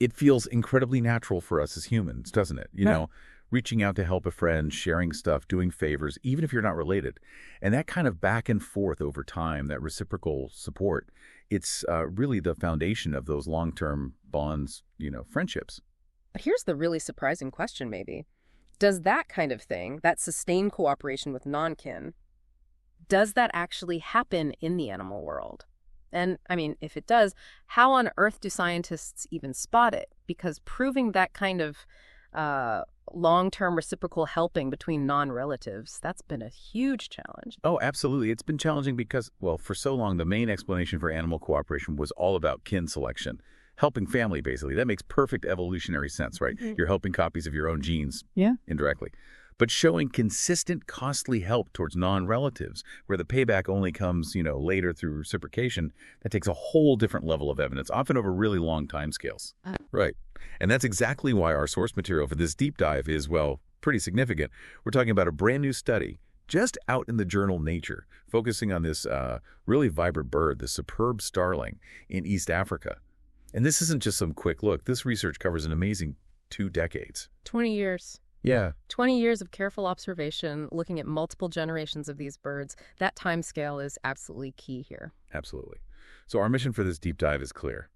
It feels incredibly natural for us as humans, doesn't it? Reaching out to help a friend, sharing stuff, doing favors, even if you're not related. And that kind of back and forth over time, that reciprocal support, it's really the foundation of those long-term bonds, friendships. But here's the really surprising question, maybe. Does that kind of thing, that sustained cooperation with non-kin, does that actually happen in the animal world? And, I mean, if it does, how on earth do scientists even spot it? Because proving that kind of long-term reciprocal helping between non-relatives, that's been a huge challenge. Oh, absolutely. It's been challenging because, well, for so long, the main explanation for animal cooperation was all about kin selection. Helping family, basically. That makes perfect evolutionary sense, right? You're helping copies of your own genes indirectly. But showing consistent, costly help towards non-relatives, where the payback only comes, later through reciprocation, that takes a whole different level of evidence, often over really long timescales. Right. And that's exactly why our source material for this deep dive is, well, pretty significant. We're talking about a brand new study just out in the journal Nature, focusing on this really vibrant bird, the superb starling in East Africa. And this isn't just some quick look. This research covers an amazing 2 decades. 20 years. Yeah. 20 years of careful observation, looking at multiple generations of these birds. That time scale is absolutely key here. Absolutely. So our mission for this deep dive is clear.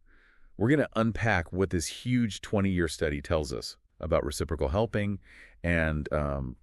We're going to unpack what this huge 20-year study tells us about reciprocal helping and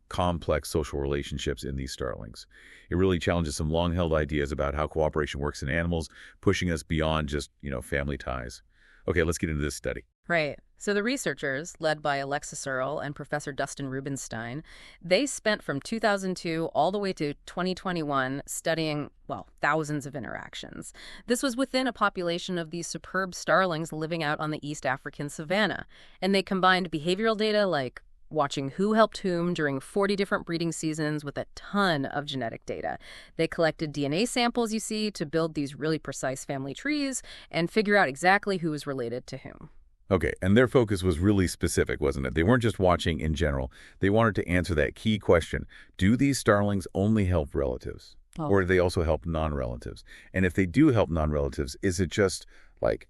complex social relationships in these starlings. It really challenges some long-held ideas about how cooperation works in animals, pushing us beyond just, family ties. Okay, let's get into this study. Right. So the researchers, led by Alexis Earle and Professor Dustin Rubinstein, they spent from 2002 all the way to 2021 studying, well, thousands of interactions. This was within a population of these superb starlings living out on the East African savanna. And they combined behavioral data like watching who helped whom during 40 different breeding seasons with a ton of genetic data. They collected DNA samples, you see, to build these really precise family trees and figure out exactly who was related to whom. Okay, and their focus was really specific, wasn't it? They weren't just watching in general. They wanted to answer that key question. Do these starlings only help relatives? Oh. Or do they also help non-relatives? And if they do help non-relatives, is it just like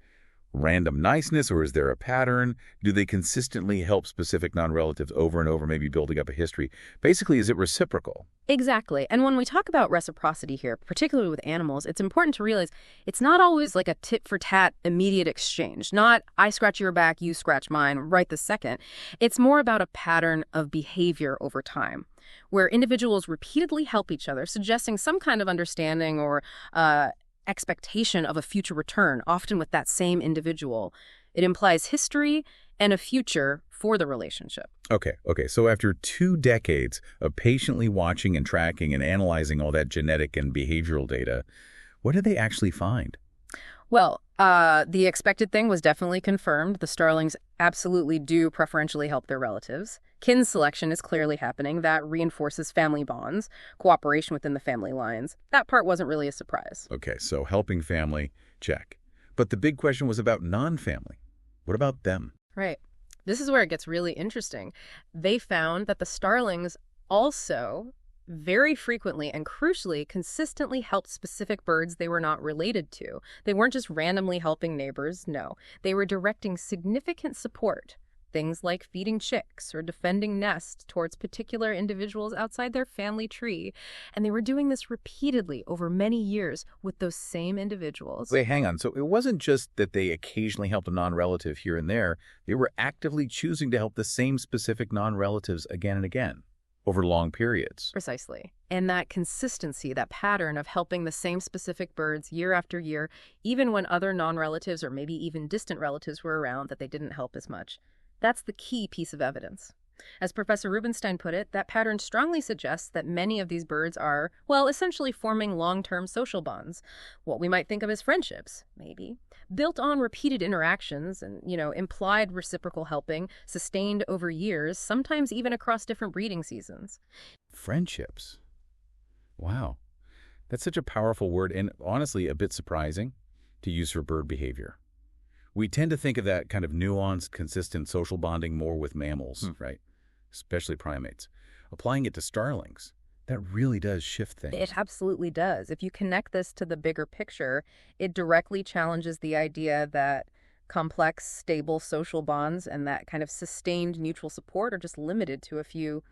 random niceness, or is there a pattern? Do they consistently help specific non-relatives over and over, maybe building up a history? Basically, is it reciprocal? Exactly. And when we talk about reciprocity here, particularly with animals, it's important to realize it's not always like a tit-for-tat immediate exchange. Not, I scratch your back, you scratch mine, right this second. It's more about a pattern of behavior over time, where individuals repeatedly help each other, suggesting some kind of understanding or expectation of a future return, often with that same individual. It implies history and a future for the relationship. Okay. So after 2 decades of patiently watching and tracking and analyzing all that genetic and behavioral data, what did they actually find? Well, the expected thing was definitely confirmed. The starlings absolutely do preferentially help their relatives. Kin selection is clearly happening. That reinforces family bonds, cooperation within the family lines. That part wasn't really a surprise. Okay, so helping family, check. But the big question was about non-family. What about them? Right. This is where it gets really interesting. They found that the starlings also very frequently and crucially consistently helped specific birds they were not related to. They weren't just randomly helping neighbors, no. They were directing significant support, things like feeding chicks or defending nests towards particular individuals outside their family tree. And they were doing this repeatedly over many years with those same individuals. Wait, hang on. So it wasn't just that they occasionally helped a non-relative here and there. They were actively choosing to help the same specific non-relatives again and again over long periods. Precisely. And that consistency, that pattern of helping the same specific birds year after year, even when other non-relatives or maybe even distant relatives were around that they didn't help as much. That's the key piece of evidence. As Professor Rubinstein put it, that pattern strongly suggests that many of these birds are, well, essentially forming long-term social bonds, what we might think of as friendships, maybe, built on repeated interactions and, implied reciprocal helping, sustained over years, sometimes even across different breeding seasons. Friendships. Wow. That's such a powerful word and honestly a bit surprising to use for bird behavior. We tend to think of that kind of nuanced, consistent social bonding more with mammals, right? Especially primates. Applying it to starlings, that really does shift things. It absolutely does. If you connect this to the bigger picture, it directly challenges the idea that complex, stable social bonds and that kind of sustained mutual support are just limited to a few,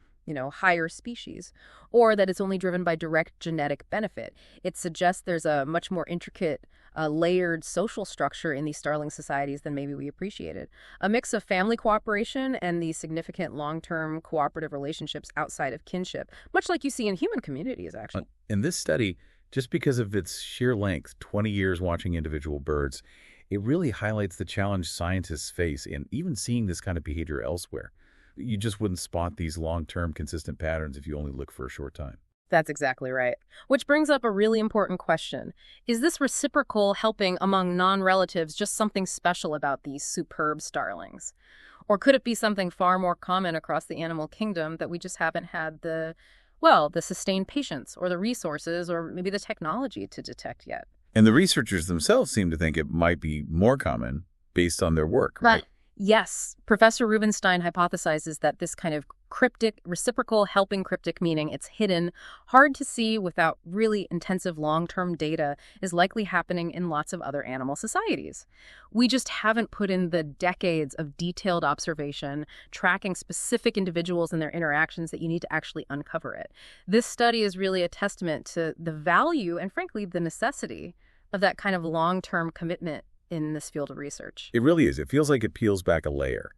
higher species, or that it's only driven by direct genetic benefit. It suggests there's a much more intricate, layered social structure in these starling societies than maybe we appreciated. A mix of family cooperation and the significant long-term cooperative relationships outside of kinship, much like you see in human communities, actually. In this study, just because of its sheer length, 20 years watching individual birds, it really highlights the challenge scientists face in even seeing this kind of behavior elsewhere. You just wouldn't spot these long-term consistent patterns if you only look for a short time. That's exactly right. Which brings up a really important question. Is this reciprocal helping among non-relatives just something special about these superb starlings? Or could it be something far more common across the animal kingdom that we just haven't had the sustained patience or the resources or maybe the technology to detect yet? And the researchers themselves seem to think it might be more common based on their work, right? Yes, Professor Rubinstein hypothesizes that this kind of cryptic, reciprocal helping cryptic, meaning it's hidden, hard to see without really intensive long-term data, is likely happening in lots of other animal societies. We just haven't put in the decades of detailed observation, tracking specific individuals and their interactions that you need to actually uncover it. This study is really a testament to the value and, frankly, the necessity of that kind of long-term commitment in this field of research. It really is. It feels like it peels back a layer,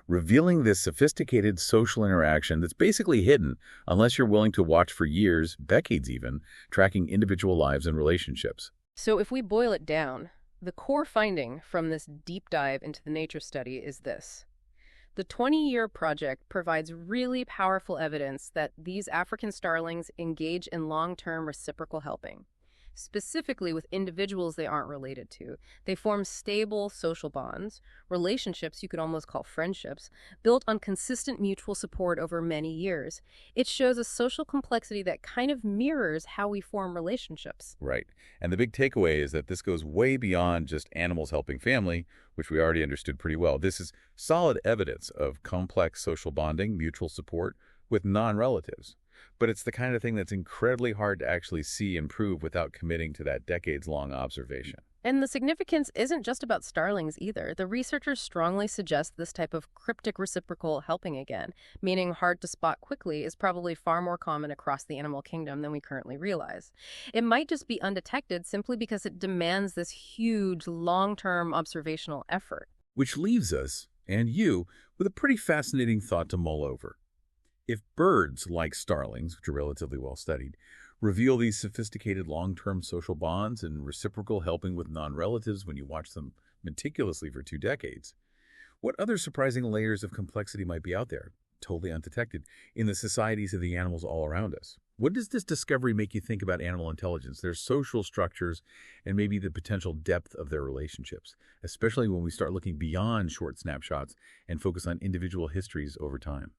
revealing this sophisticated social interaction that's basically hidden unless you're willing to watch for years, decades even, tracking individual lives and relationships. So if we boil it down, the core finding from this deep dive into the nature study is this. The 20-year project provides really powerful evidence that these African starlings engage in long-term reciprocal helping. Specifically with individuals they aren't related to. They form stable social bonds, relationships you could almost call friendships, built on consistent mutual support over many years. It shows a social complexity that kind of mirrors how we form relationships. Right. And the big takeaway is that this goes way beyond just animals helping family, which we already understood pretty well. This is solid evidence of complex social bonding, mutual support with non-relatives. But it's the kind of thing that's incredibly hard to actually see and prove without committing to that decades-long observation. And the significance isn't just about starlings either. The researchers strongly suggest this type of cryptic reciprocal helping again, meaning hard to spot quickly, is probably far more common across the animal kingdom than we currently realize. It might just be undetected simply because it demands this huge, long-term observational effort. Which leaves us, and you, with a pretty fascinating thought to mull over. If birds, like starlings, which are relatively well studied, reveal these sophisticated long-term social bonds and reciprocal helping with non-relatives when you watch them meticulously for 2 decades, what other surprising layers of complexity might be out there, totally undetected, in the societies of the animals all around us? What does this discovery make you think about animal intelligence, their social structures, and maybe the potential depth of their relationships, especially when we start looking beyond short snapshots and focus on individual histories over time?